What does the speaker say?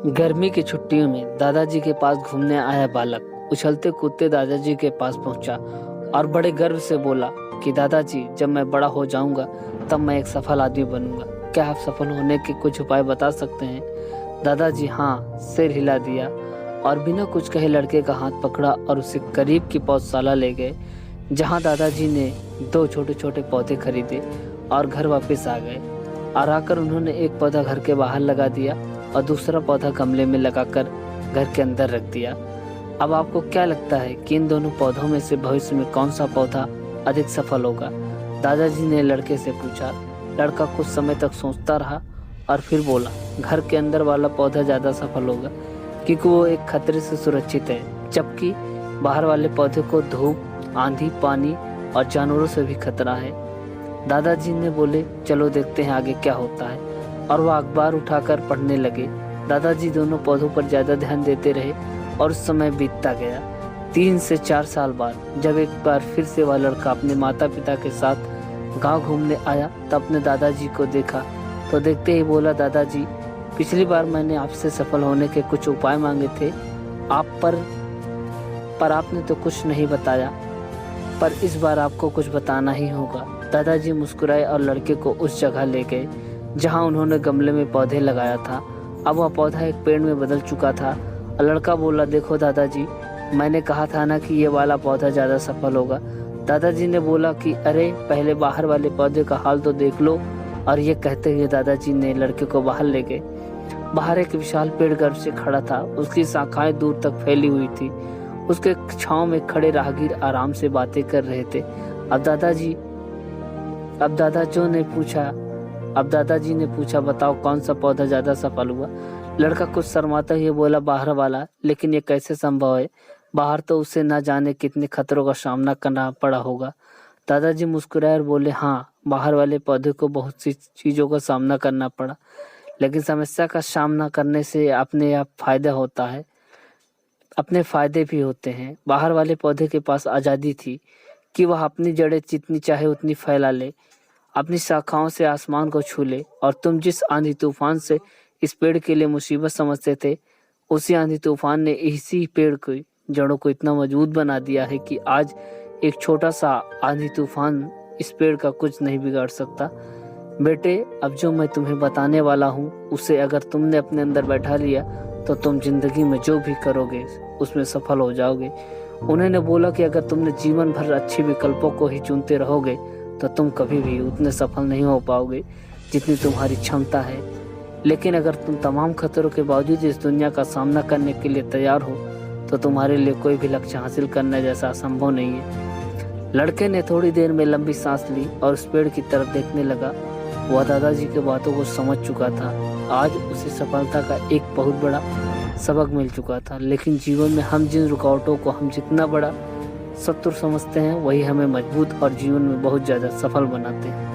गर्मी की छुट्टियों में दादाजी के पास घूमने आया बालक उछलते कूदते दादाजी के पास पहुंचा और बड़े गर्व से बोला कि दादाजी, जब मैं बड़ा हो जाऊंगा तब मैं एक सफल आदमी बनूंगा। क्या आप सफल होने के कुछ उपाय बता सकते हैं? दादाजी हाँ सिर हिला दिया और बिना कुछ कहे लड़के का हाथ पकड़ा और उसे करीब की पौधशाला ले गए, जहां दादाजी ने 2 छोटे छोटे पौधे खरीदे और घर वापस आ गए। और आकर उन्होंने एक पौधा घर के बाहर लगा दिया और दूसरा पौधा गमले में लगाकर घर के अंदर रख दिया। अब आपको क्या लगता है कि इन दोनों पौधों में से भविष्य में कौन सा पौधा अधिक सफल होगा? दादाजी ने लड़के से पूछा। लड़का कुछ समय तक सोचता रहा और फिर बोला, घर के अंदर वाला पौधा ज़्यादा सफल होगा क्योंकि वो एक खतरे से सुरक्षित है, जबकि बाहर वाले पौधे को धूप, आंधी, पानी और जानवरों से भी खतरा है। दादाजी ने बोले, चलो देखते हैं आगे क्या होता है। और वह अखबार उठाकर पढ़ने लगे। दादाजी दोनों पौधों पर ज़्यादा ध्यान देते रहे और उस समय बीतता गया। 3 से 4 साल बाद जब एक बार फिर से वह लड़का अपने माता पिता के साथ गांव घूमने आया तब अपने दादाजी को देखा तो देखते ही बोला, दादाजी, पिछली बार मैंने आपसे सफल होने के कुछ उपाय मांगे थे आप पर आपने तो कुछ नहीं बताया, पर इस बार आपको कुछ बताना ही होगा। दादाजी मुस्कुराए और लड़के को उस जगह ले गए जहां उन्होंने गमले में पौधे लगाया था। अब वह पौधा एक पेड़ में बदल चुका था और लड़का बोला, देखो दादाजी, मैंने कहा था ना कि ये वाला पौधा ज़्यादा सफल होगा। दादाजी ने बोला कि अरे पहले बाहर वाले पौधे का हाल तो देख लो। और ये कहते हुए दादाजी ने लड़के को बाहर ले गए। बाहर एक विशाल पेड़ गर्व से खड़ा था, उसकी शाखाएं दूर तक फैली हुई थी। उसके छांव में खड़े राहगीर आराम से बातें कर रहे थे। अब दादाजी ने पूछा, बताओ कौन सा पौधा ज्यादा सफल हुआ? लड़का कुछ शर्माता हुए बोला, बाहर वाला। लेकिन ये कैसे संभव है? बाहर तो उसे न जाने कितने खतरों का सामना करना पड़ा होगा। दादाजी मुस्कुराए और बोले, हाँ, बाहर वाले पौधे को बहुत सी चीजों का सामना करना पड़ा, लेकिन समस्या का सामना करने से अपने आप फायदा होता है, अपने फायदे भी होते हैं। बाहर वाले पौधे के पास आज़ादी थी कि वह अपनी जड़ें जितनी चाहे उतनी फैला ले, अपनी शाखाओं से आसमान को छू ले। और तुम जिस आंधी तूफान से इस पेड़ के लिए मुसीबत समझते थे, उसी आंधी तूफान ने इसी पेड़ की जड़ों को इतना मजबूत बना दिया है कि आज एक छोटा सा आंधी तूफान इस पेड़ का कुछ नहीं बिगाड़ सकता। बेटे, अब जो मैं तुम्हें बताने वाला हूँ उसे अगर तुमने अपने अंदर बैठा लिया तो तुम जिंदगी में जो भी करोगे उसमें सफल हो जाओगे। उन्होंने बोला कि अगर तुमने जीवन भर अच्छे विकल्पों को ही चुनते रहोगे तो तुम कभी भी उतने सफल नहीं हो पाओगे जितनी तुम्हारी क्षमता है। लेकिन अगर तुम तमाम खतरों के बावजूद इस दुनिया का सामना करने के लिए तैयार हो तो तुम्हारे लिए कोई भी लक्ष्य हासिल करने जैसा असंभव नहीं है। लड़के ने थोड़ी देर में लंबी सांस ली और उस पेड़ की तरफ देखने लगा। वह दादाजी की बातों को समझ चुका था। आज उसे सफलता का एक बहुत बड़ा सबक मिल चुका था। लेकिन जीवन में हम जिन रुकावटों को हम जितना बड़ा शत्रु समझते हैं, वही हमें मजबूत और जीवन में बहुत ज़्यादा सफल बनाते हैं।